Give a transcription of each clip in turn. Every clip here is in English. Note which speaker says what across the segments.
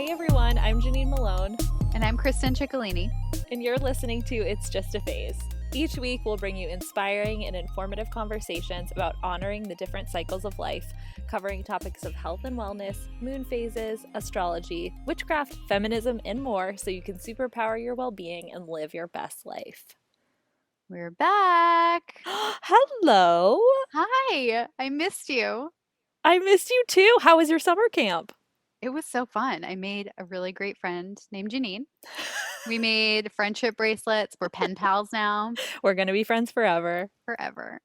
Speaker 1: Hey everyone, I'm Janine Malone,
Speaker 2: And I'm Kristen Ciccolini.
Speaker 1: and you're listening to It's Just a Phase. Each week, we'll bring you inspiring and informative conversations about honoring the different cycles of life, covering topics of health and wellness, moon phases, astrology, witchcraft, feminism, and more so you can superpower your well-being and live your best life.
Speaker 2: We're back.
Speaker 1: Hello!
Speaker 2: Hi, I missed you.
Speaker 1: I missed you too. How was your summer camp?
Speaker 2: It was so fun. I made a really great friend named Janine. We made friendship bracelets. We're pen pals now,
Speaker 1: We're going to be friends forever.
Speaker 2: forever.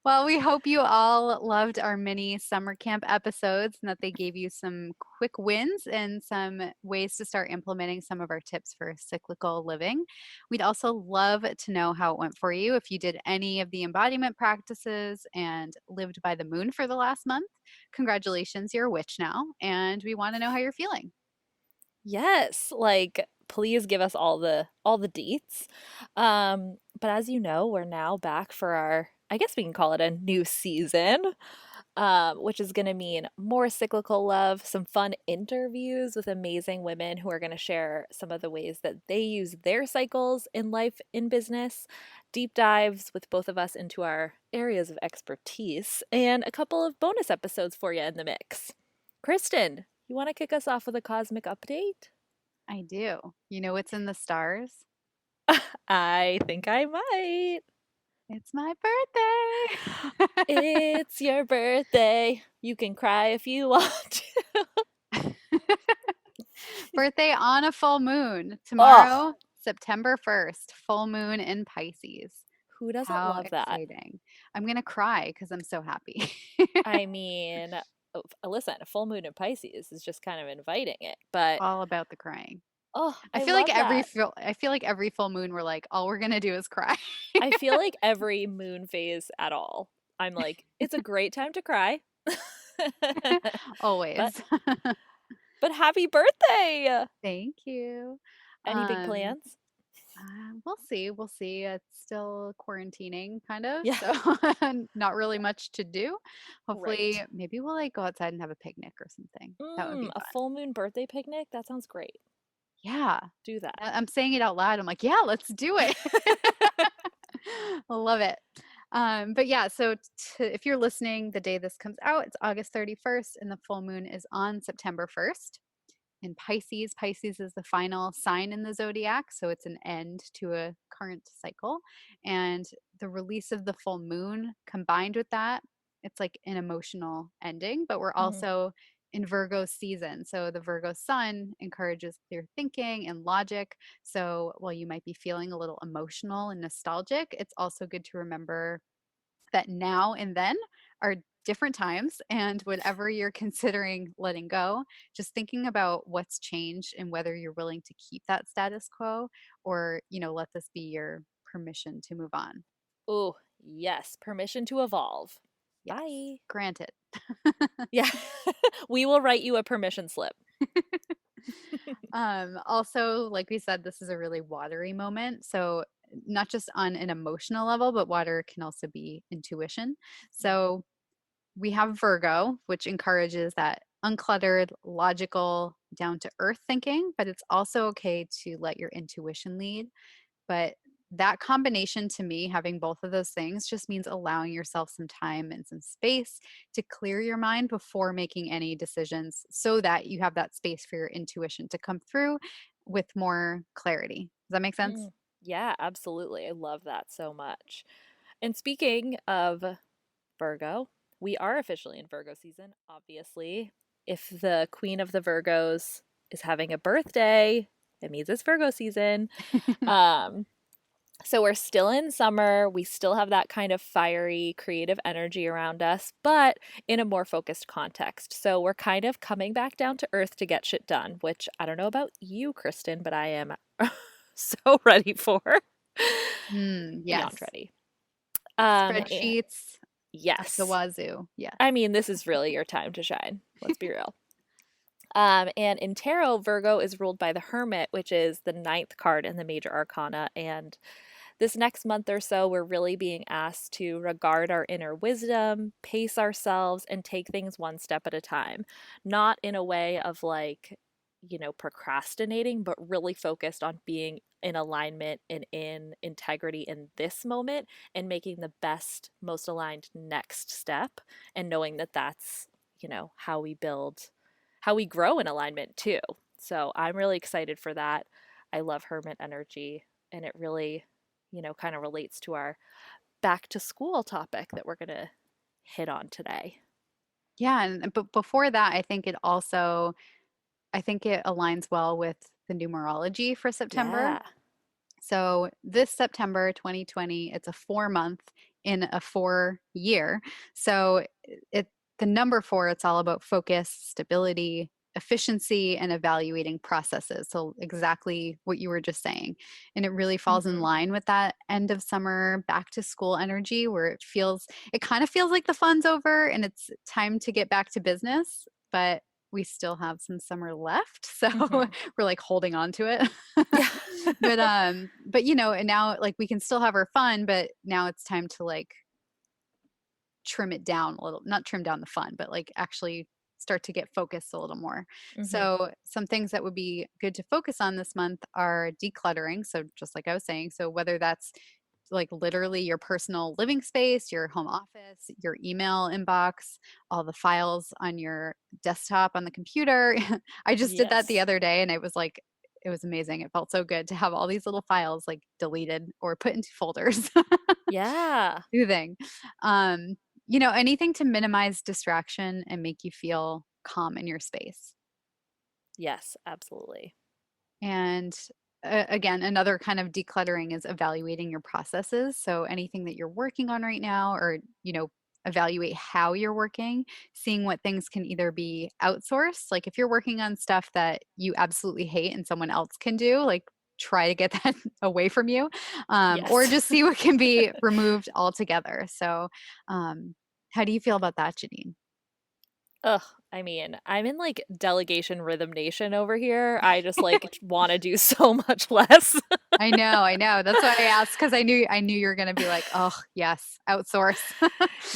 Speaker 2: Well, we hope you all loved our mini summer camp episodes and that they gave you some quick wins and some ways to start implementing some of our tips for cyclical living. We'd also love to know how it went for you if you did any of the embodiment practices and lived by the moon for the last month. Congratulations, you're a witch now, and we want to know how you're feeling.
Speaker 1: Yes, like please give us all the deets. But as you know, we're now back for our, I guess we can call it a new season, which is going to mean more cyclical love, some fun interviews with amazing women who are going to share some of the ways that they use their cycles in life, in business, deep dives with both of us into our areas of expertise, and a couple of bonus episodes for you in the mix. Kristen, you want to kick us off with a cosmic update?
Speaker 2: I do. You know what's in the stars?
Speaker 1: I think I might.
Speaker 2: It's my birthday.
Speaker 1: It's your birthday. You can cry if you want to.
Speaker 2: Birthday on a full moon.
Speaker 1: Oh,
Speaker 2: Tomorrow, September 1st, full moon in Pisces.
Speaker 1: who doesn't
Speaker 2: How
Speaker 1: love that?
Speaker 2: exciting. I'm going to cry because I'm so happy.
Speaker 1: I mean, listen, a full moon in Pisces is just kind of inviting it, but
Speaker 2: All about the crying.
Speaker 1: oh,
Speaker 2: I
Speaker 1: I
Speaker 2: feel like
Speaker 1: love that.
Speaker 2: every full moon we're like all we're going to do is cry.
Speaker 1: I feel like every moon phase at all, I'm like, it's a great time to cry. but
Speaker 2: Always.
Speaker 1: but happy birthday.
Speaker 2: Thank you.
Speaker 1: Any big
Speaker 2: Um
Speaker 1: plans?
Speaker 2: we'll see. We'll see. It's still quarantining, kind of.
Speaker 1: Yeah,
Speaker 2: So, not really much to do.
Speaker 1: right.
Speaker 2: Hopefully, maybe we'll like go outside and have a picnic or something. That would be
Speaker 1: A
Speaker 2: fun.
Speaker 1: full moon birthday picnic? That sounds great.
Speaker 2: Yeah.
Speaker 1: Do that.
Speaker 2: I'm saying it out loud. I'm like, yeah, let's do it. I love it. But yeah, so if you're listening the day this comes out, it's August 31st, and the full moon is on September 1st. In Pisces, Pisces is the final sign in the zodiac, so it's an end to a current cycle. And the release of the full moon combined with that, it's like an emotional ending, but we're
Speaker 1: Mhm.
Speaker 2: also in Virgo season. So the Virgo sun encourages clear thinking and logic. So while you might be feeling a little emotional and nostalgic, it's also good to remember that now and then are different times, and whatever you're considering letting go, just thinking about what's changed and whether you're willing to keep that status quo or let this be your permission to move on.
Speaker 1: Oh, yes. Permission to evolve.
Speaker 2: Yes,
Speaker 1: Bye.
Speaker 2: granted.
Speaker 1: Yeah. We will write you a permission slip.
Speaker 2: Also, like we said, this is a really watery moment, so not just on an emotional level, but water can also be intuition. So we have Virgo, which encourages that uncluttered, logical, down to earth thinking, but it's also okay to let your intuition lead. But that combination to me, having both of those things, just means allowing yourself some time and some space to clear your mind before making any decisions so that you have that space for your intuition to come through with more clarity. Does that make sense?
Speaker 1: Yeah, absolutely. I love that so much. And speaking of Virgo, we are officially in Virgo season, obviously. If the queen of the Virgos is having a birthday, it means it's Virgo season. Um, So we're still in summer. We still have that kind of fiery, creative energy around us, but in a more focused context. So we're kind of coming back down to earth to get shit done, which I don't know about you, Kristen, but I am so ready for. Beyond
Speaker 2: Yes.
Speaker 1: ready. And
Speaker 2: Spreadsheets up the
Speaker 1: yes.
Speaker 2: wazoo. Yes.
Speaker 1: I mean, this is really your time to shine. Let's be real. And in tarot, Virgo is ruled by the Hermit, which is the ninth card in the major arcana, and this next month or so, we're really being asked to regard our inner wisdom, pace ourselves, and take things one step at a time. Not in a way of like, procrastinating, but really focused on being in alignment and in integrity in this moment and making the best, most aligned next step, and knowing that that's, how we build, how we grow in alignment too. So I'm really excited for that. I love hermit energy, and it really, kind of relates to our back to school topic that we're going to hit on today.
Speaker 2: Yeah, and but before that, I think it aligns well with the numerology for September.
Speaker 1: Yeah.
Speaker 2: So this September 2020, it's a 4 month in a 4 year. So it the number four, it's all about focus, stability, efficiency, and evaluating processes. So exactly what you were just saying. And it really falls in
Speaker 1: Mm-hmm.
Speaker 2: line with that end of summer back to school energy where it kind of feels like the fun's over and it's time to get back to business, but we still have some summer left. So
Speaker 1: Mm-hmm.
Speaker 2: we're like holding on to it.
Speaker 1: Yeah.
Speaker 2: But and now like we can still have our fun, but now it's time to like trim it down a little, not trim down the fun, but like actually start to get focused a little more.
Speaker 1: Mm-hmm.
Speaker 2: So some things that would be good to focus on this month are decluttering. So just like I was saying, so whether that's like literally your personal living space, your home office, your email inbox, all the files on your desktop on the computer. I just did that the
Speaker 1: Yes.
Speaker 2: other day and it was amazing. It felt so good to have all these little files like deleted or put into folders.
Speaker 1: Yeah.
Speaker 2: Soothing. Anything to minimize distraction and make you feel calm in your space.
Speaker 1: Yes, absolutely.
Speaker 2: And again, another kind of decluttering is evaluating your processes. So anything that you're working on right now, or, evaluate how you're working, seeing what things can either be outsourced. Like if you're working on stuff that you absolutely hate and someone else can do, like try to get that away from you, or
Speaker 1: Yes.
Speaker 2: just see what can be removed altogether. So, how do you feel about that, Janine?
Speaker 1: Ugh, I mean, I'm in like delegation rhythm nation over here. I just like want to do so much less.
Speaker 2: I know. That's why I asked because I knew you were gonna be like, oh yes, outsource.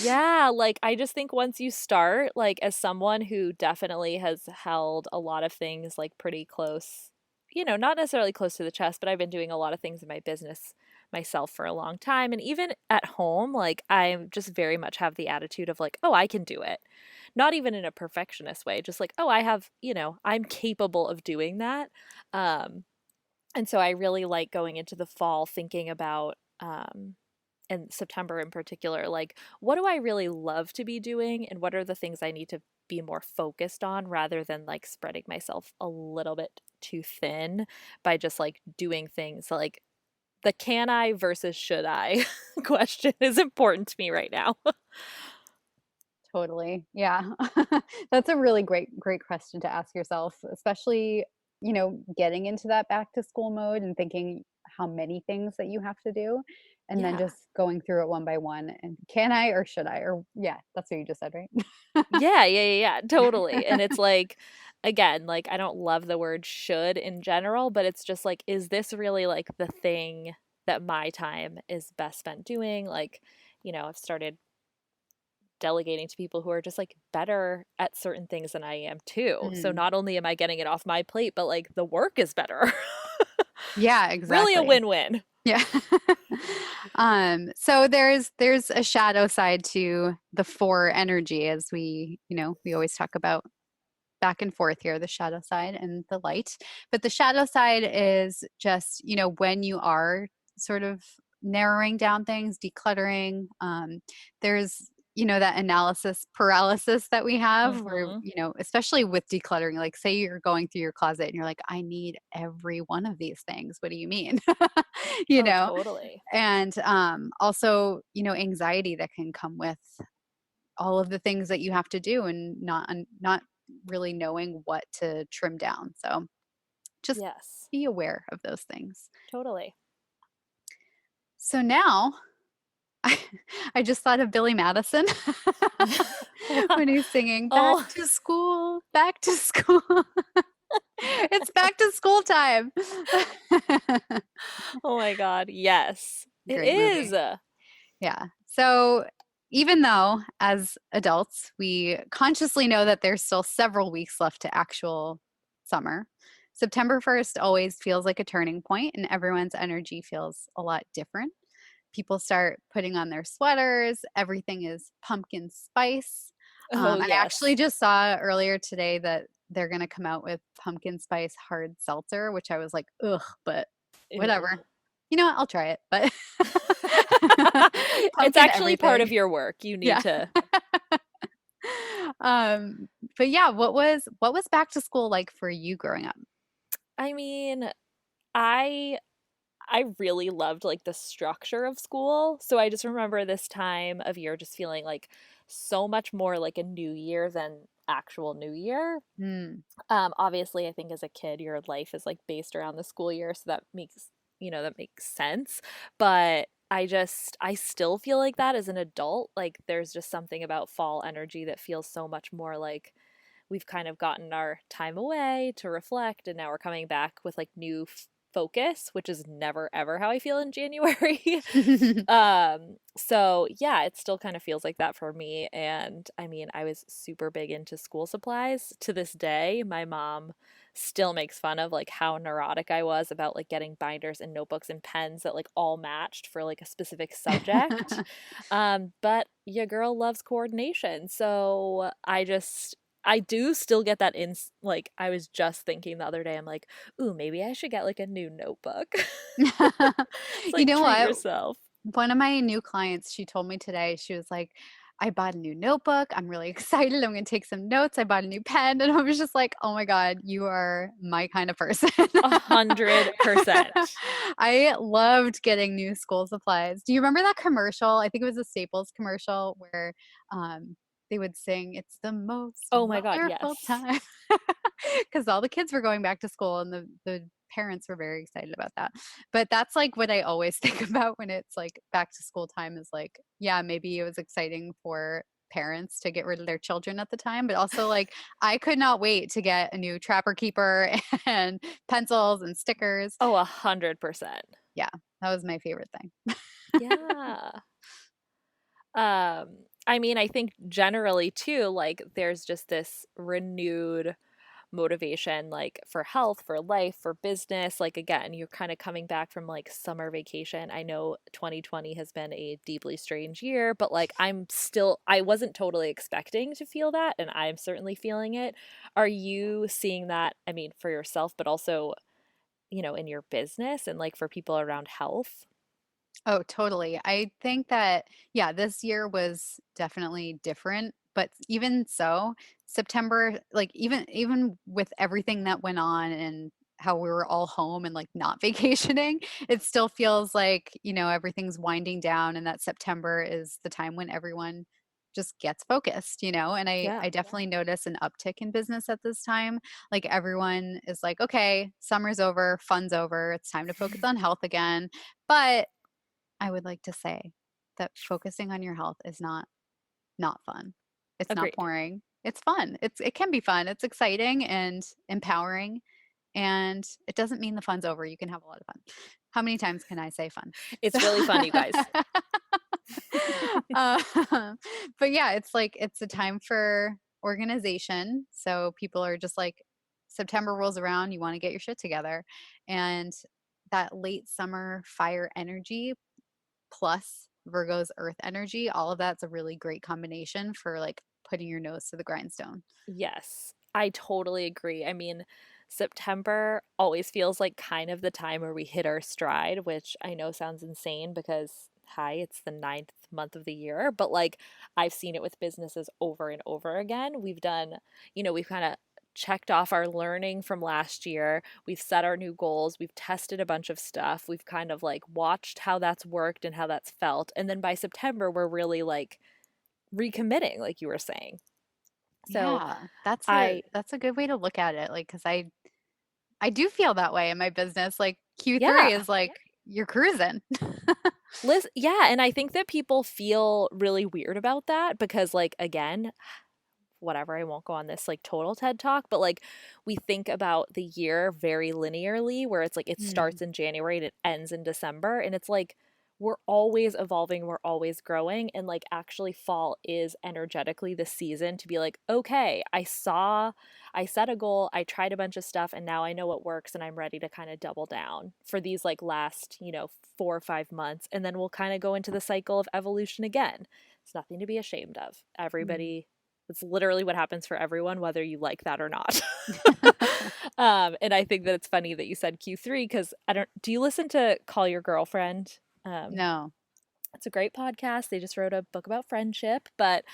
Speaker 1: Yeah, like I just think once you start, like as someone who definitely has held a lot of things like pretty close, not necessarily close to the chest, but I've been doing a lot of things in my business myself for a long time. And even at home, like I just very much have the attitude of like, oh, I can do it. Not even in a perfectionist way, just like, oh, I have, I'm capable of doing that. Um, and so I really like going into the fall thinking about and September in particular, like what do I really love to be doing and what are the things I need to be more focused on rather than like spreading myself a little bit too thin by just like doing things like the can I versus should I question is important to me right now.
Speaker 2: Totally. Yeah. That's a really great question to ask yourself, especially, getting into that back to school mode and thinking how many things that you have to do and then
Speaker 1: Yeah.
Speaker 2: just going through it one by one and can I or should I? Or yeah, that's what you just said, right?
Speaker 1: Yeah, yeah, yeah, yeah, totally. And it's like, again, like I don't love the word should in general, but it's just like, is this really like the thing that my time is best spent doing? Like, I've started delegating to people who are just like better at certain things than I am too. So
Speaker 2: Mm.
Speaker 1: not only am I getting it off my plate, but like the work is better.
Speaker 2: Yeah,
Speaker 1: Really a
Speaker 2: exactly.
Speaker 1: win-win.
Speaker 2: Yeah. So there's a shadow side to the four energy as we always talk about back and forth here, the shadow side and the light. But the shadow side is just, when you are sort of narrowing down things, decluttering, there's, that analysis paralysis that we have where,
Speaker 1: Mhm.
Speaker 2: especially with decluttering, like say you're going through your closet and you're like, I need every one of these things. What do you mean? you
Speaker 1: Oh,
Speaker 2: know,
Speaker 1: totally.
Speaker 2: and also, anxiety that can come with all of the things that you have to do and not really knowing what to trim down. So just
Speaker 1: Yes.
Speaker 2: be aware of those things.
Speaker 1: Totally.
Speaker 2: So now I, I just thought of Billy Madison
Speaker 1: Wow.
Speaker 2: when he's singing back
Speaker 1: Oh,
Speaker 2: to school, back to school. It's back to school time.
Speaker 1: oh my God. Yes. It
Speaker 2: Great
Speaker 1: is.
Speaker 2: movie. Yeah. So even though as adults we consciously know that there's still several weeks left to actual summer, September 1st always feels like a turning point and everyone's energy feels a lot different. People start putting on their sweaters, everything is pumpkin spice.
Speaker 1: Oh,
Speaker 2: I actually
Speaker 1: yes.
Speaker 2: just saw earlier today that they're going to come out with pumpkin spice hard seltzer, which I was like, ugh, but
Speaker 1: Ew.
Speaker 2: whatever. You know what? I'll try it, but
Speaker 1: It's
Speaker 2: pumpkin
Speaker 1: actually part
Speaker 2: everything.
Speaker 1: of your work. You need
Speaker 2: Yeah.
Speaker 1: to.
Speaker 2: Um, but yeah, what was back to school like for you growing up?
Speaker 1: I mean, I I really loved like the structure of school. So I just remember this time of year just feeling like so much more like a new year than actual new year.
Speaker 2: Mm.
Speaker 1: Obviously, I think as a kid, your life is like based around the school year, so that makes, that makes sense. But I still feel like that as an adult. Like, there's just something about fall energy that feels so much more like we've kind of gotten our time away to reflect, and now we're coming back with like new focus, which is never ever how I feel in January. So yeah, it still kind of feels like that for me. And I mean, I was super big into school supplies. To this day, my mom still makes fun of like how neurotic I was about like getting binders and notebooks and pens that like all matched for like a specific subject. But your girl loves coordination. So I do still get that in, like I was just thinking the other day, I'm like, ooh, maybe I should get like a new notebook. It's
Speaker 2: You
Speaker 1: like
Speaker 2: know
Speaker 1: treat
Speaker 2: what?
Speaker 1: yourself.
Speaker 2: One of my new clients, she told me today, she was like, I bought a new notebook. I'm really excited. I'm going to take some notes. I bought a new pen. And I was just like, oh my God, you are my kind of person.
Speaker 1: 100%.
Speaker 2: I loved getting new school supplies. Do you remember that commercial? I think it was a Staples commercial where they would sing, It's the most
Speaker 1: Oh my God,
Speaker 2: wonderful
Speaker 1: yes.
Speaker 2: time. Because all the kids were going back to school and the parents were very excited about that. But that's like what I always think about when it's like back to school time is like, yeah, maybe it was exciting for parents to get rid of their children at the time, but also like I could not wait to get a new trapper keeper and pencils and stickers.
Speaker 1: Oh, 100%.
Speaker 2: Yeah, that was my favorite thing.
Speaker 1: Yeah. I mean, I think generally too, like there's just this renewed motivation, like for health, for life, for business. Like again, you're kind of coming back from like summer vacation. I know 2020 has been a deeply strange year, but like I wasn't totally expecting to feel that, and I'm certainly feeling it. Are you seeing that, I mean, for yourself, but also, in your business and like for people around health?
Speaker 2: Oh, totally. I think that, yeah, this year was definitely different, but even so, September, like even with everything that went on and how we were all home and like not vacationing, it still feels like, everything's winding down and that September is the time when everyone just gets focused, and I
Speaker 1: Yeah.
Speaker 2: I definitely notice an uptick in business at this time. Like everyone is like, okay, summer's over, fun's over, it's time to focus on health again. But I would like to say that focusing on your health is not fun. It's not
Speaker 1: Agreed.
Speaker 2: boring. It's fun. It can be fun. It's exciting and empowering, and it doesn't mean the fun's over. You can have a lot of fun. How many times can I say fun? So
Speaker 1: It's really fun, you guys.
Speaker 2: uh, but yeah, it's like it's a time for organization. So people are just like September rolls around, you want to get your shit together. And that late summer fire energy plus Virgo's earth energy, all of that's a really great combination for like putting your nose to the grindstone.
Speaker 1: Yes, I totally agree. I mean, September always feels like kind of the time where we hit our stride, which I know sounds insane because, hi, it's the ninth month of the year. But like, I've seen it with businesses over and over again. We've kind of checked off our learning from last year. We've set our new goals. We've tested a bunch of stuff. We've kind of like watched how that's worked and how that's felt. And then by September, we're really like recommitting, like you were saying. So,
Speaker 2: Yeah, that's a
Speaker 1: I
Speaker 2: that's a good way to look at it. Like, cause I do feel that way in my business. Like Q3
Speaker 1: Yeah.
Speaker 2: is like you're cruising.
Speaker 1: Yeah, and I think that people feel really weird about that because, like, again, whatever, I won't go on this like total TED talk, but like we think about the year very linearly, where it's like it
Speaker 2: Mm,
Speaker 1: starts in January and it ends in December, and it's like we're always evolving, we're always growing, and like actually fall is energetically the season to be like, okay, I set a goal, I tried a bunch of stuff, and now I know what works, and I'm ready to kind of double down for these like last, 4 or 5 months, and then we'll kind of go into the cycle of evolution again. It's nothing to be ashamed of.
Speaker 2: Mm.
Speaker 1: Everybody, it's literally what happens for everyone, whether you like that or not. And I think that it's funny that you said Q3 because I don't. Do you listen to Call Your Girlfriend? Um,
Speaker 2: No.
Speaker 1: it's a great podcast. They just wrote a book about friendship, but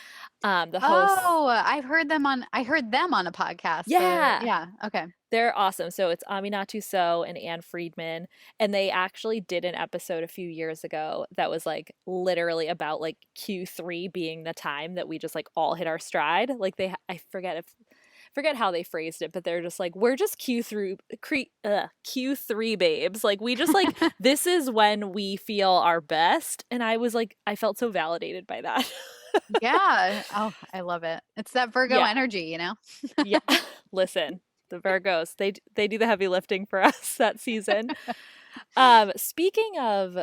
Speaker 1: the hosts,
Speaker 2: Oh, I heard them on a podcast.
Speaker 1: yeah,
Speaker 2: Yeah, okay.
Speaker 1: they're awesome. So it's Aminatu So and Ann Friedman, and they actually did an episode a few years ago that was like literally about like Q3 being the time that we just like all hit our stride. Like I forget how they phrased it, but they're just like, we're just Q3 babes. Like we just like this is when we feel our best, and I was like, I felt so validated by that.
Speaker 2: Yeah. Oh, I love it. It's that Virgo
Speaker 1: Yeah,
Speaker 2: energy, you know?
Speaker 1: yeah. Listen, the Virgos, they do the heavy lifting for us that season. Speaking of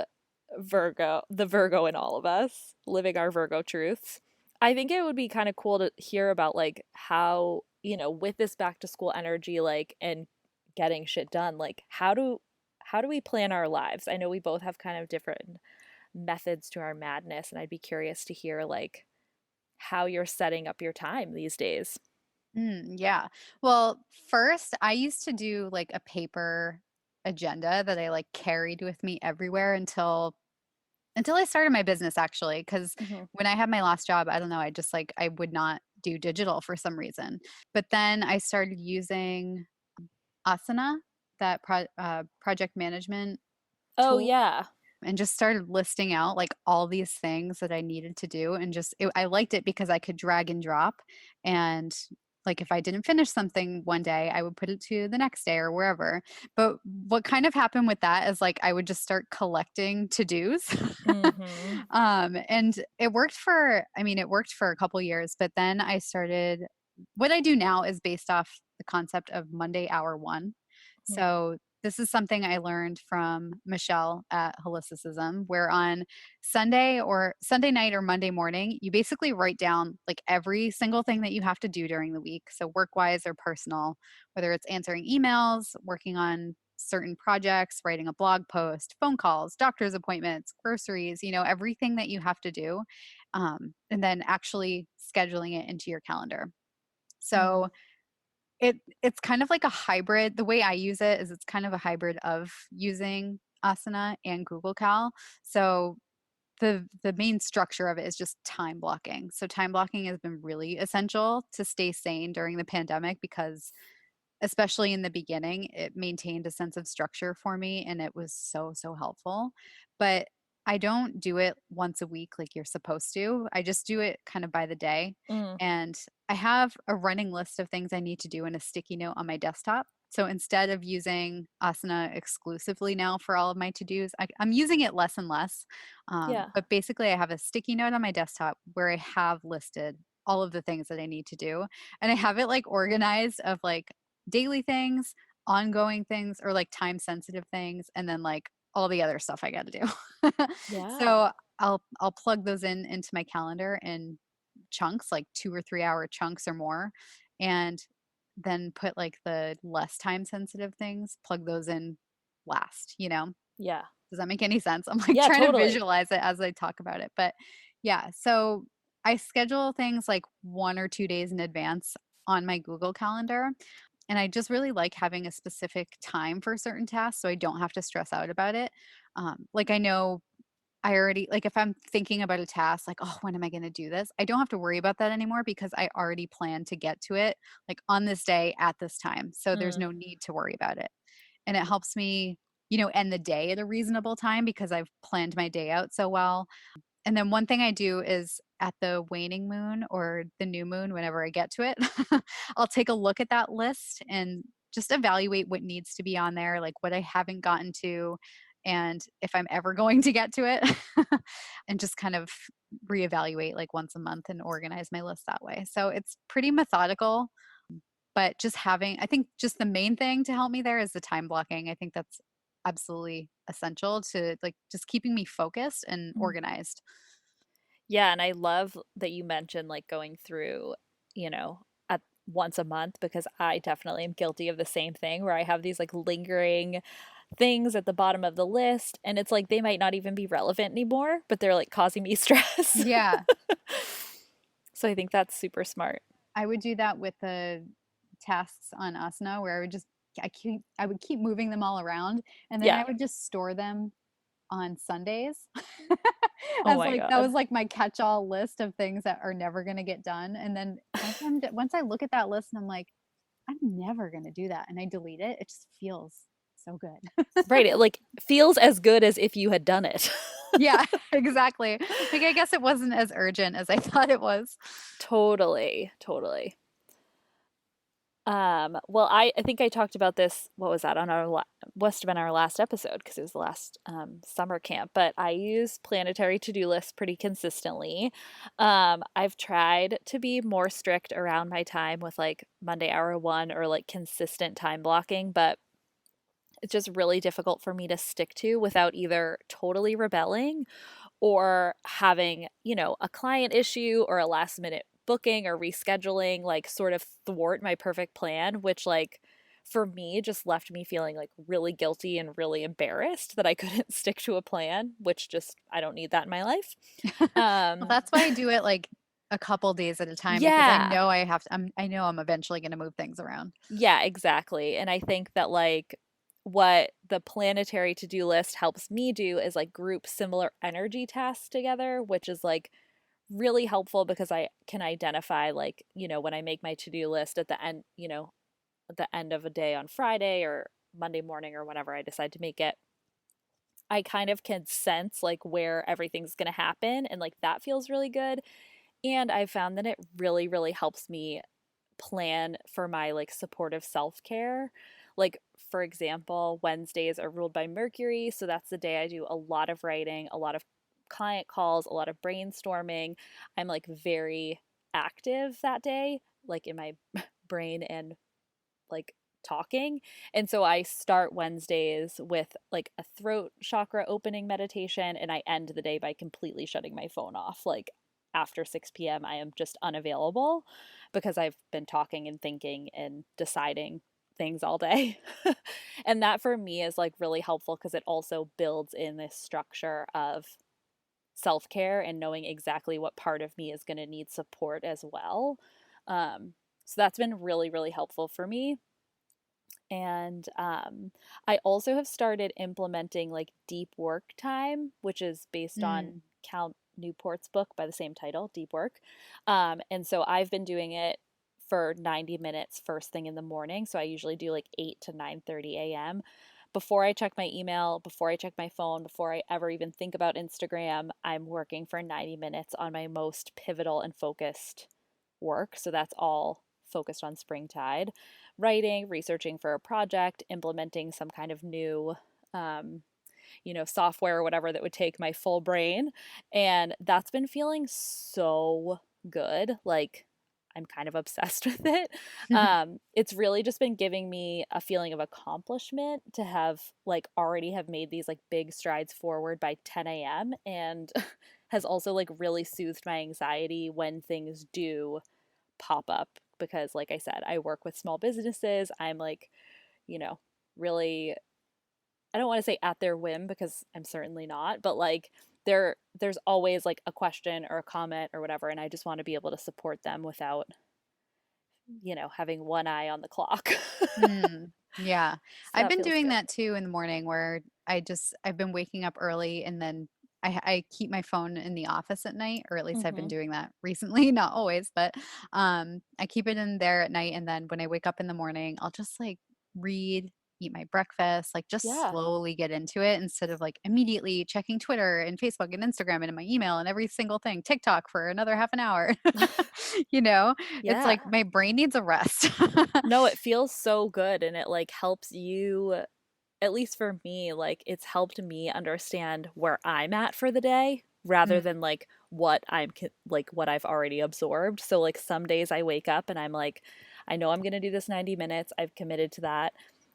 Speaker 1: Virgo, the Virgo in all of us, living our Virgo truths, I think it would be kind of cool to hear about like how, with this back to school energy, like, and getting shit done, like how do we plan our lives? I know we both have kind of different methods to our madness, and I'd be curious to hear like how you're setting up your time these days.
Speaker 2: Yeah. Well, first, I used to do like a paper agenda that I like carried with me everywhere until I started my business actually, because
Speaker 1: Hmm.
Speaker 2: when I had my last job, I don't know, I just like I would not do digital for some reason. But then I started using Asana, that project management
Speaker 1: Oh
Speaker 2: tool,
Speaker 1: yeah.
Speaker 2: and just started listing out like all these things that I needed to do. And I liked it because I could drag and drop. And like if I didn't finish something one day, I would put it to the next day or wherever. But what kind of happened with that is like I would just start collecting to dos.
Speaker 1: Hmm.
Speaker 2: And it worked for a couple years, but then I started, what I do now is based off the concept of Monday hour one. So this is something I learned from Michelle at Holisticism, where on Sunday night or Monday morning, you basically write down like every single thing that you have to do during the week. So work wise or personal, whether it's answering emails, working on certain projects, writing a blog post, phone calls, doctor's appointments, groceries, everything that you have to do. And then actually scheduling it into your calendar. So
Speaker 1: Hmm.
Speaker 2: it's kind of like a hybrid. The way I use it is it's kind of a hybrid of using Asana and Google Cal. So the main structure of it is just time blocking. So time blocking has been really essential to stay sane during the pandemic because especially in the beginning, it maintained a sense of structure for me and it was so, so helpful. But I don't do it once a week like you're supposed to. I just do it kind of by the day.
Speaker 1: Mm.
Speaker 2: And I have a running list of things I need to do in a sticky note on my desktop. So instead of using Asana exclusively now for all of my to dos, I'm using it less and less.
Speaker 1: Yeah.
Speaker 2: But basically, I have a sticky note on my desktop where I have listed all of the things that I need to do. And I have it like organized of like daily things, ongoing things, or like time sensitive things, and then like all the other stuff I got to do.
Speaker 1: Yeah.
Speaker 2: So I'll plug those in into my calendar in chunks, like 2 or 3 hour chunks or more, and then put like the less time sensitive things, plug those in last.
Speaker 1: Yeah.
Speaker 2: Does that make any sense? I'm like
Speaker 1: Yeah,
Speaker 2: trying to
Speaker 1: totally.
Speaker 2: visualize it as I talk about it, but yeah. So I schedule things like 1 or 2 days in advance on my Google Calendar. And I just really like having a specific time for certain tasks so I don't have to stress out about it. Like I know I already, like if I'm thinking about a task, like, oh, when am I going to do this? I don't have to worry about that anymore because I already plan to get to it like on this day at this time. So there's
Speaker 1: Mm.
Speaker 2: no need to worry about it. And it helps me, end the day at a reasonable time because I've planned my day out so well. And then one thing I do is at the waning moon or the new moon, whenever I get to it, I'll take a look at that list and just evaluate what needs to be on there, like what I haven't gotten to, and if I'm ever going to get to it, and just kind of reevaluate like once a month and organize my list that way. So it's pretty methodical, but I think just the main thing to help me there is the time blocking. absolutely essential to like just keeping me focused and
Speaker 1: Mm.
Speaker 2: organized.
Speaker 1: Yeah, and I love that you mentioned like going through, at once a month because I definitely am guilty of the same thing where I have these like lingering things at the bottom of the list and it's like they might not even be relevant anymore, but they're like causing me stress.
Speaker 2: Yeah,
Speaker 1: So I think that's super smart.
Speaker 2: I would do that with the tasks on Asana where I would keep moving them all around and then
Speaker 1: Yeah.
Speaker 2: I would just store them on Sundays
Speaker 1: Oh
Speaker 2: as
Speaker 1: my
Speaker 2: like that
Speaker 1: God.
Speaker 2: was like my catch-all list of things that are never going to get done. And then once I look at that list and I'm like, I'm never going to do that, and I delete it, it just feels so good.
Speaker 1: Right. It like feels as good as if you had done it.
Speaker 2: Yeah, exactly. Like I guess it wasn't as urgent as I thought it was.
Speaker 1: Totally. Totally. Well, I think I talked about this, what was that, on our must have been our last episode because it was the last summer camp, but I use Planetary To Do Lists pretty consistently. I've tried to be more strict around my time with like Monday hour one or like consistent time blocking, but it's just really difficult for me to stick to without either totally rebelling or having, a client issue or a last minute booking or rescheduling like sort of thwart my perfect plan, which like for me just left me feeling like really guilty and really embarrassed that I couldn't stick to a plan, which just I don't need that in my life.
Speaker 2: Well,
Speaker 1: Um
Speaker 2: that's why I do it like a couple days at a time because I
Speaker 1: yeah.
Speaker 2: know I know I'm eventually going to move things around.
Speaker 1: Yeah, exactly. And I think that like what the planetary to-do list helps me do is like group similar energy tasks together, which is like really helpful because I can identify like, when I make my to-do list at the end, at the end of a day on Friday or Monday morning or whenever I decide to make it, I kind of can sense like where everything's going to happen and like that feels really good. And I found that it really, really helps me plan for my like supportive self-care. Like for example, Wednesdays are ruled by Mercury, so that's the day I do a lot of writing, a lot of client calls, a lot of brainstorming. I'm like very active that day, like in my brain and like talking. And so I start Wednesdays with like a throat chakra opening meditation and I end the day by completely shutting my phone off. Like after 6 p.m., I am just unavailable because I've been talking and thinking and deciding things all day. And that for me is like really helpful because it also builds in this structure of self care and knowing exactly what part of me is going to need support as well. So that's been really, really helpful for me. And I also have started implementing like deep work time, which is based on
Speaker 2: Mm.
Speaker 1: Cal Newport's book by the same title, Deep Work. And so I've been doing it for 90 minutes first thing in the morning. So I usually do like 8 to 9:30 a.m. Before I check my email, before I check my phone, before I ever even think about Instagram, I'm working for 90 minutes on my most pivotal and focused work. So that's all focused on springtide writing, researching for a project, implementing some kind of new, um, software or whatever that would take my full brain. And that's been feeling so good. Like, I'm kind of obsessed with it. It's really just been giving me a feeling of accomplishment to have like already have made these like big strides forward by 10 a.m. and has also like really soothed my anxiety when things do pop up because like I said, I work with small businesses. I'm like, you know, really I don't want to say at their whim because I'm certainly not, but like there's always like a question or a comment or whatever and I just want to be able to support them without, having one eye on the clock.
Speaker 2: Mm, yeah.
Speaker 1: So
Speaker 2: I've
Speaker 1: that
Speaker 2: been
Speaker 1: feels
Speaker 2: doing
Speaker 1: good.
Speaker 2: that too in the morning where I've been waking up early and then I keep my phone in the office at night, or at least I've been
Speaker 1: Mhm.
Speaker 2: doing that recently, not always, but I keep it in there at night and then when I wake up in the morning, I'll just like read, eat my breakfast, like just
Speaker 1: Yeah.
Speaker 2: slowly get into it instead of like immediately checking Twitter and Facebook and Instagram and in my email and every single thing, TikTok for another half an hour. You know, it's
Speaker 1: Yeah.
Speaker 2: like my brain needs a rest.
Speaker 1: No, it feels so good and it like helps you, at least for me, like it's helped me understand where I'm at for the day rather
Speaker 2: Mm.
Speaker 1: than like what like what I've already absorbed. So like some days I wake up and I'm like I know I'm going to do this 90 minutes. I've committed to that.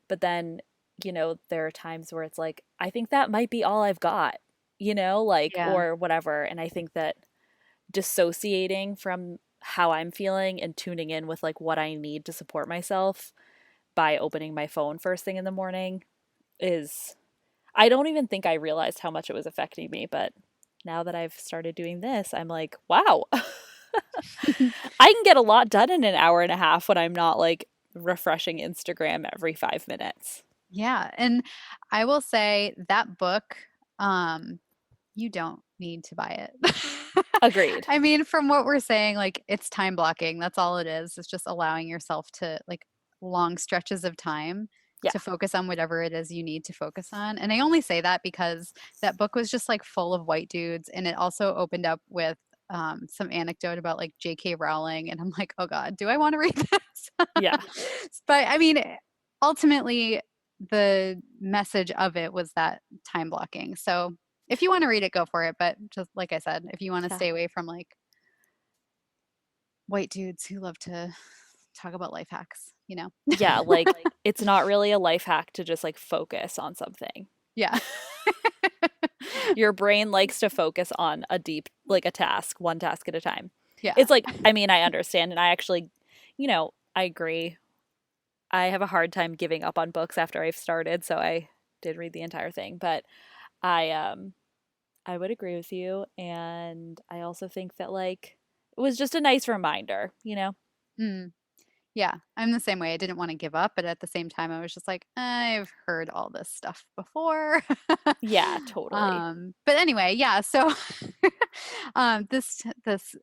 Speaker 1: But then there are times where it's like, I think that might be all I've got, like,
Speaker 2: Yeah.
Speaker 1: or whatever. And I think that dissociating from how I'm feeling and tuning in with like what I need to support myself by opening my phone first thing in the morning is, I don't even think I realized how much it was affecting me, but now that I've started doing this, I'm like, wow, I can get a lot done in an hour and a half when I'm not like refreshing Instagram every 5 minutes.
Speaker 2: Yeah. And I will say that book, um, you don't need to buy it.
Speaker 1: Agreed.
Speaker 2: I mean, from what we're saying, like it's time blocking. That's all it is. It's just allowing yourself to like long stretches of time
Speaker 1: Yeah.
Speaker 2: to focus on whatever it is you need to focus on. And I only say that because that book was just like full of white dudes. And it also opened up with some anecdote about like J.K. Rowling. And I'm like, oh God, do I want to read this?
Speaker 1: Yeah.
Speaker 2: But I mean, ultimately, the message of it was that time blocking. So if you want to read it, go for it. But just like I said, if you want to
Speaker 1: Yeah.
Speaker 2: stay away from like white dudes who love to talk about life hacks, you know?
Speaker 1: Yeah, like it's not really a life hack to just like focus on something.
Speaker 2: Yeah.
Speaker 1: Your brain likes to focus on a deep, like a task, one task at a time.
Speaker 2: Yeah.
Speaker 1: It's like, I mean, I understand and I actually, I agree. I have a hard time giving up on books after I've started, so I did read the entire thing, but I would agree with you, and I also think that like it was just a nice reminder.
Speaker 2: Mm, yeah. I'm the same way. I didn't want to give up, but at the same time, I was just like, I've heard all this stuff before.
Speaker 1: Yeah, totally.
Speaker 2: But anyway, yeah. So this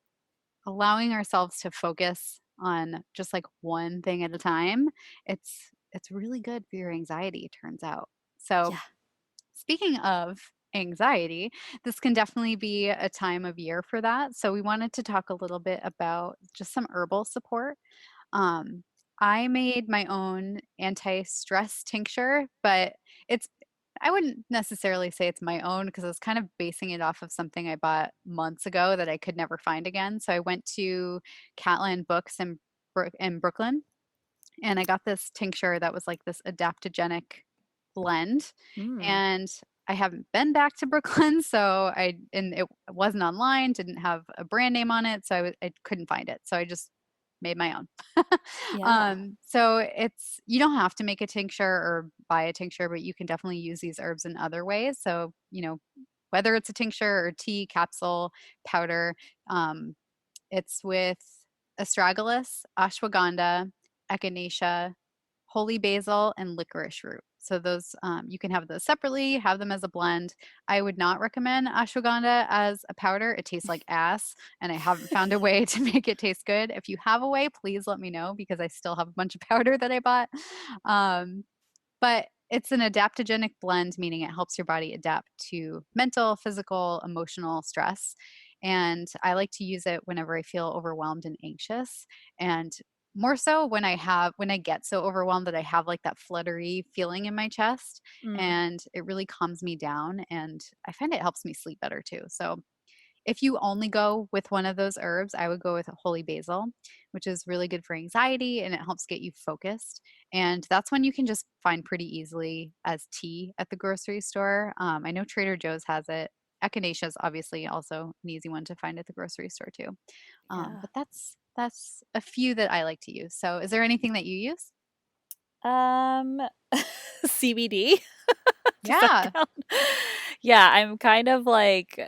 Speaker 2: allowing ourselves to focus on just like one thing at a time, it's really good for your anxiety, turns out. So,
Speaker 1: Yeah.
Speaker 2: speaking of anxiety, this can definitely be a time of year for that. So, we wanted to talk a little bit about just some herbal support. Um, I made my own anti-stress tincture, but it's I wouldn't necessarily say it's my own because I was kind of basing it off of something I bought months ago that I could never find again. So I went to Catlin Books in Brooklyn and I got this tincture that was like this adaptogenic blend.
Speaker 1: Mm,
Speaker 2: And I haven't been back to Brooklyn, so and it wasn't online, didn't have a brand name on it, so I couldn't find it. So I just made my own.
Speaker 1: yeah.
Speaker 2: So you don't have to make a tincture or buy a tincture, but you can definitely use these herbs in other ways. So, whether it's a tincture or tea, capsule, powder, um, it's with astragalus, ashwagandha, echinacea, holy basil, and licorice root. So those you can have those separately, have them as a blend. I would not recommend ashwagandha as a powder. It tastes like ass, and I haven't found a way to make it taste good. If you have a way, please let me know because I still have a bunch of powder that I bought. Um, but it's an adaptogenic blend, meaning it helps your body adapt to mental, physical, emotional stress. And I like to use it whenever I feel overwhelmed and anxious. And more so when I get so overwhelmed that I have like that fluttery feeling in my chest,
Speaker 1: Mm,
Speaker 2: and it really calms me down. And I find it helps me sleep better too. So if you only go with one of those herbs, I would go with holy basil, which is really good for anxiety and it helps get you focused. And that's one you can just find pretty easily as tea at the grocery store. I know Trader Joe's has it. Echinacea is obviously also an easy one to find at the grocery store too.
Speaker 1: yeah.
Speaker 2: But that's a few that I like to use. So, is there anything that you use?
Speaker 1: Um, CBD. Does that
Speaker 2: Yeah.
Speaker 1: count? Yeah, I'm kind of like,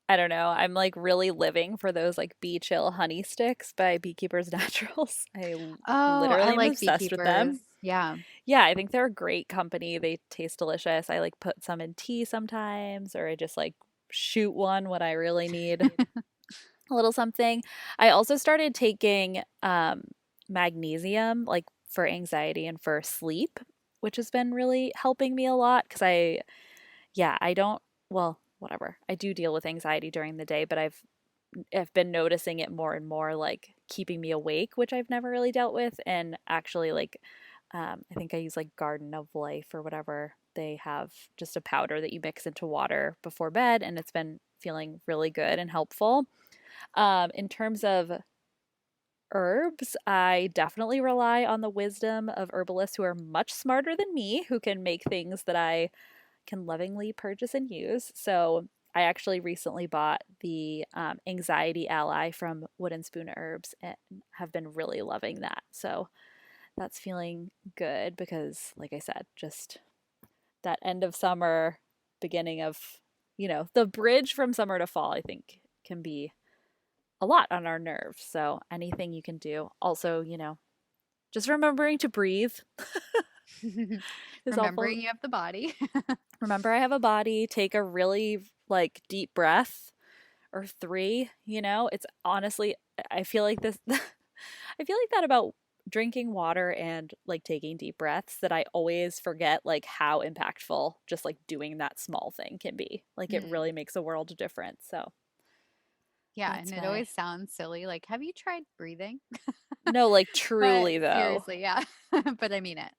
Speaker 1: I don't know. I'm like really living for those like Bee Chill honey sticks by Beekeeper's Naturals.
Speaker 2: Oh, I
Speaker 1: Literally am
Speaker 2: like
Speaker 1: obsessed with
Speaker 2: beekeepers.
Speaker 1: them.
Speaker 2: Yeah.
Speaker 1: Yeah, I think they're a great company. They taste delicious. I like put some in tea sometimes, or I just like shoot one when I really need a little something. I also started taking magnesium like for anxiety and for sleep, which has been really helping me a lot because I don't, well, whatever. I do deal with anxiety during the day, but I've been noticing it more and more, like keeping me awake, which I've never really dealt with. And actually, like, I think I use like Garden of Life or whatever. They have just a powder that you mix into water before bed, and it's been feeling really good and helpful. In terms of herbs, I definitely rely on the wisdom of herbalists who are much smarter than me, who can make things that I can lovingly purchase and use. So I actually recently bought the Anxiety Ally from Wooden Spoon Herbs and have been really loving that. So that's feeling good because, like I said, just that end of summer, beginning of, the bridge from summer to fall, I think can be a lot on our nerves. So anything you can do. Also, just remembering to breathe is helpful.
Speaker 2: Remembering you have the body.
Speaker 1: Remember, I have a body. Take a really like deep breath or three. It's honestly, I feel like this, I feel like that about drinking water and like taking deep breaths that I always forget like how impactful just like doing that small thing can be. Like it
Speaker 2: Mm.
Speaker 1: really makes a world of difference. So
Speaker 2: Yeah, and
Speaker 1: that's
Speaker 2: it
Speaker 1: my,
Speaker 2: always sounds silly. Like, have you tried breathing?
Speaker 1: no, like
Speaker 2: But
Speaker 1: truly though.
Speaker 2: seriously, yeah. But I mean it.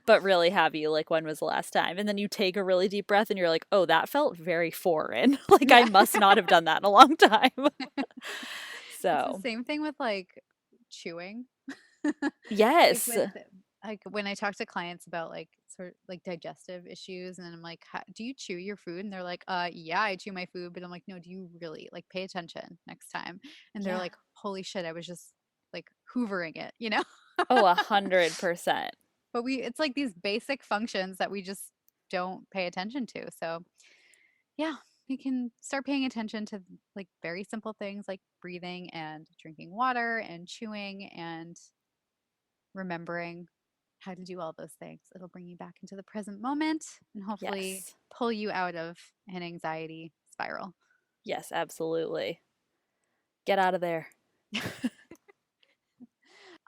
Speaker 1: But really, have you? Like, when was the last time? And then you take a really deep breath and you're like, oh, that felt very foreign. Like, I
Speaker 2: Yeah.
Speaker 1: must not have done that in a long time.
Speaker 2: It's the
Speaker 1: So,
Speaker 2: same thing with like chewing. Like
Speaker 1: yes.
Speaker 2: with like when I talk to clients about like sort of like digestive issues and I'm like, do you chew your food? And they're like, yeah, I chew my food, but I'm like, no, do you really? Like pay attention next time. And they're
Speaker 1: Yeah.
Speaker 2: like, holy shit, I was just like hoovering it, you know?
Speaker 1: Oh, 100%.
Speaker 2: But it's like these basic functions that we just don't pay attention to. So yeah, we can start paying attention to like very simple things like breathing and drinking water and chewing and remembering how to do all those things. It'll bring you back into the present moment and hopefully
Speaker 1: Yes.
Speaker 2: pull you out of an anxiety spiral.
Speaker 1: Yes, absolutely. Get out of there.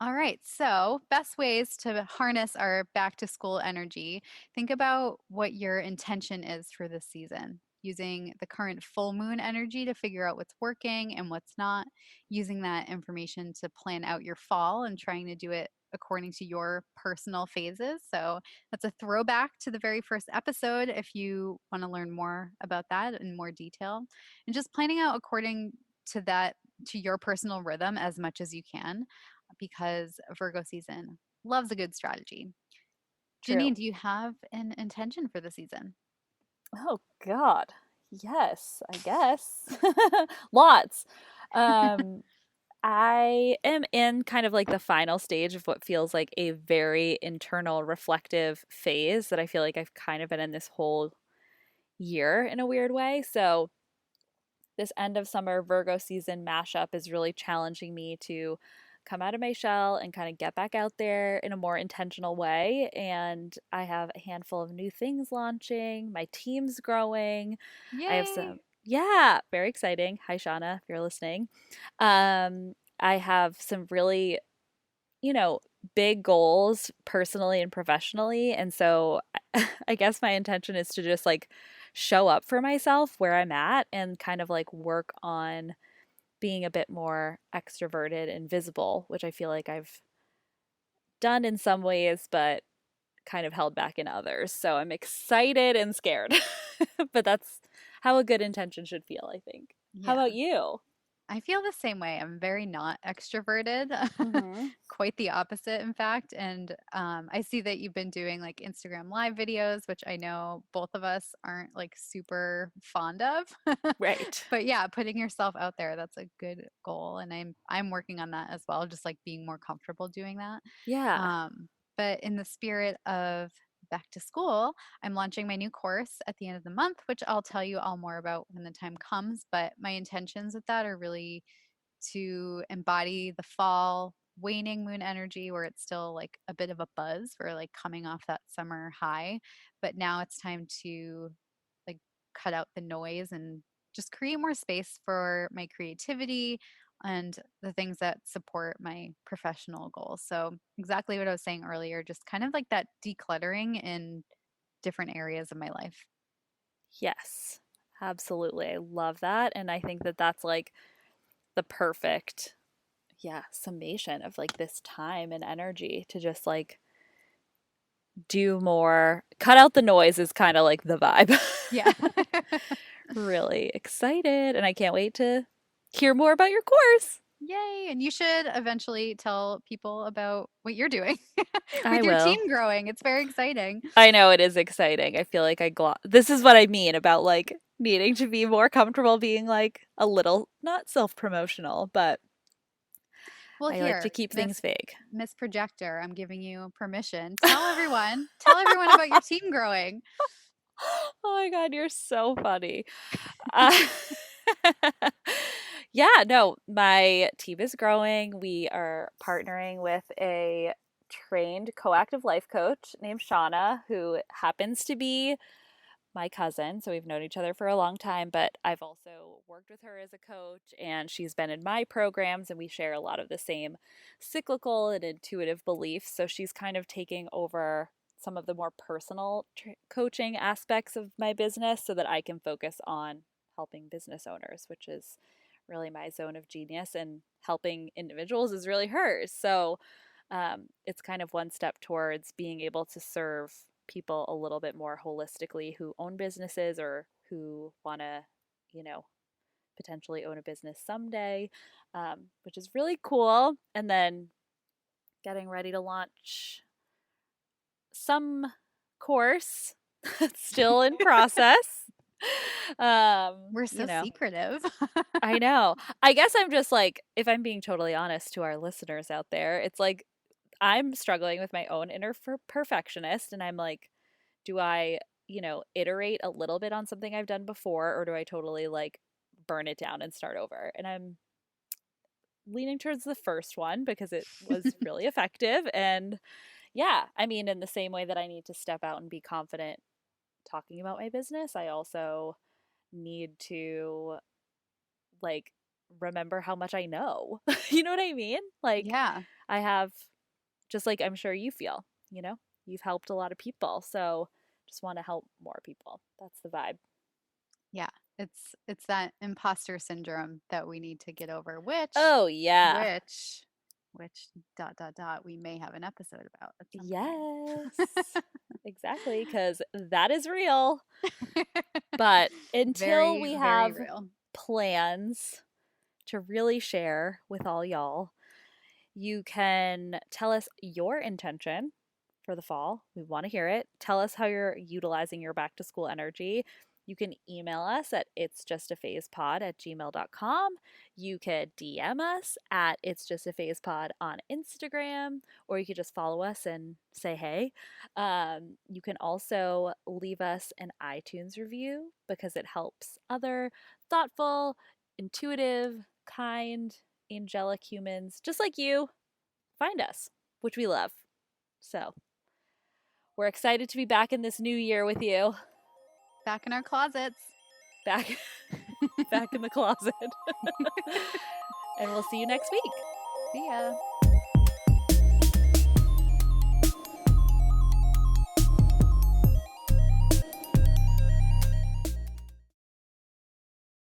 Speaker 2: All right. So, best ways to harness our back to school energy. Think about what your intention is for this season. Using the current full moon energy to figure out what's working and what's not. Using that information to plan out your fall and trying to do it according to your personal phases. So, that's a throwback to the very first episode if you want to learn more about that in more detail. And just planning out according to that, to your personal rhythm as much as you can because Virgo season loves a good strategy.
Speaker 1: True.
Speaker 2: Janine, do you have an intention for the season?
Speaker 1: Oh, God. Yes, I guess. Lots. Um, I am in kind of like the final stage of what feels like a very internal reflective phase that I feel like I've kind of been in this whole year in a weird way. So, this end of summer Virgo season mashup is really challenging me to come out of my shell and kind of get back out there in a more intentional way. And I have a handful of new things launching, my team's growing. I have
Speaker 2: Yay!
Speaker 1: some, yeah, very exciting. Hi, Shauna, if you're listening. I have some really, you know, big goals personally and professionally. And so I guess my intention is to just like show up for myself where I'm at and kind of like work on being a bit more extroverted and visible, which I feel like I've done in some ways, but kind of held back in others. So I'm excited and scared. But that's how a good intention should feel, I think. How
Speaker 2: Yeah,
Speaker 1: about you?
Speaker 2: I feel the same way. I'm very not extroverted,
Speaker 1: Mm-hmm.
Speaker 2: quite the opposite, in fact. And I see that you've been doing like Instagram live videos, which I know both of us aren't like super fond of.
Speaker 1: Right.
Speaker 2: But yeah, putting yourself out there, that's a good goal. And I'm working on that as well, just like being more comfortable doing that.
Speaker 1: Yeah.
Speaker 2: But in the spirit of back to school, I'm launching my new course at the end of the month, which I'll tell you all more about when the time comes. But my intentions with that are really to embody the fall waning moon energy where it's still like a bit of a buzz. We're like coming off that summer high, but now it's time to like cut out the noise and just create more space for my creativity and the things that support my professional goals. So, exactly what I was saying earlier, just kind of like that decluttering in different areas of my life.
Speaker 1: Yes. Absolutely. I love that. And I think that that's like the perfect, yeah, summation of like this time and energy to just like do more, cut out the noise is kind of like the vibe.
Speaker 2: Yeah.
Speaker 1: Really excited and I can't wait to hear more about your course.
Speaker 2: Yay. And you should eventually tell people about what you're doing
Speaker 1: I
Speaker 2: with your
Speaker 1: will.
Speaker 2: team growing. It's very exciting.
Speaker 1: I know it is exciting. I feel like this is what I mean about like needing to be more comfortable being like a little not self-promotional, but
Speaker 2: Well,
Speaker 1: I like to
Speaker 2: here,
Speaker 1: keep things vague.
Speaker 2: Miss Projector, I'm giving you permission. Tell everyone about your team growing.
Speaker 1: Oh my God, you're so funny. Uh, yeah, no, my team is growing. We are partnering with a trained coactive life coach named Shauna, who happens to be my cousin. So we've known each other for a long time, but I've also worked with her as a coach and she's been in my programs and we share a lot of the same cyclical and intuitive beliefs. So she's kind of taking over some of the more personal coaching aspects of my business so that I can focus on helping business owners, which is really my zone of genius, and helping individuals is really hers. So it's kind of one step towards being able to serve people a little bit more holistically who own businesses or who want to, you know, potentially own a business someday, which is really cool. And then getting ready to launch some course that's still in process.
Speaker 2: We're
Speaker 1: You
Speaker 2: so
Speaker 1: know,
Speaker 2: secretive.
Speaker 1: I know. I guess I'm just like, if I'm being totally honest to our listeners out there, it's like I'm struggling with my own inner perfectionist, and I'm like, do I, iterate a little bit on something I've done before, or do I totally like burn it down and start over? And I'm leaning towards the first one because it was really effective. And yeah, I mean, in the same way that I need to step out and be confident talking about my business, I also need to like remember how much I know. You know what I mean? Like,
Speaker 2: Yeah.
Speaker 1: I have, just like I'm sure you feel, you've helped a lot of people. So just want to help more people. That's the vibe.
Speaker 2: Yeah. It's that imposter syndrome that we need to get over, which
Speaker 1: Oh, yeah.
Speaker 2: which which dot dot dot we may have an episode about at some
Speaker 1: Yes. Exactly. Because that is real. But until
Speaker 2: Very,
Speaker 1: we
Speaker 2: very
Speaker 1: have
Speaker 2: real.
Speaker 1: plans to really share with all y'all, you can tell us your intention for the fall. We want to hear it. Tell us how you're utilizing your back to school energy. You can email us at itsjustaphasepod@gmail.com. You could DM us at itsjustaphasepod on Instagram, or you could just follow us and say hey. You can also leave us an iTunes review because it helps other thoughtful, intuitive, kind, angelic humans just like you find us, which we love. So we're excited to be back in this new year with you.
Speaker 2: Back in our closets.
Speaker 1: Back back in the closet. And we'll see you next week.
Speaker 2: See ya.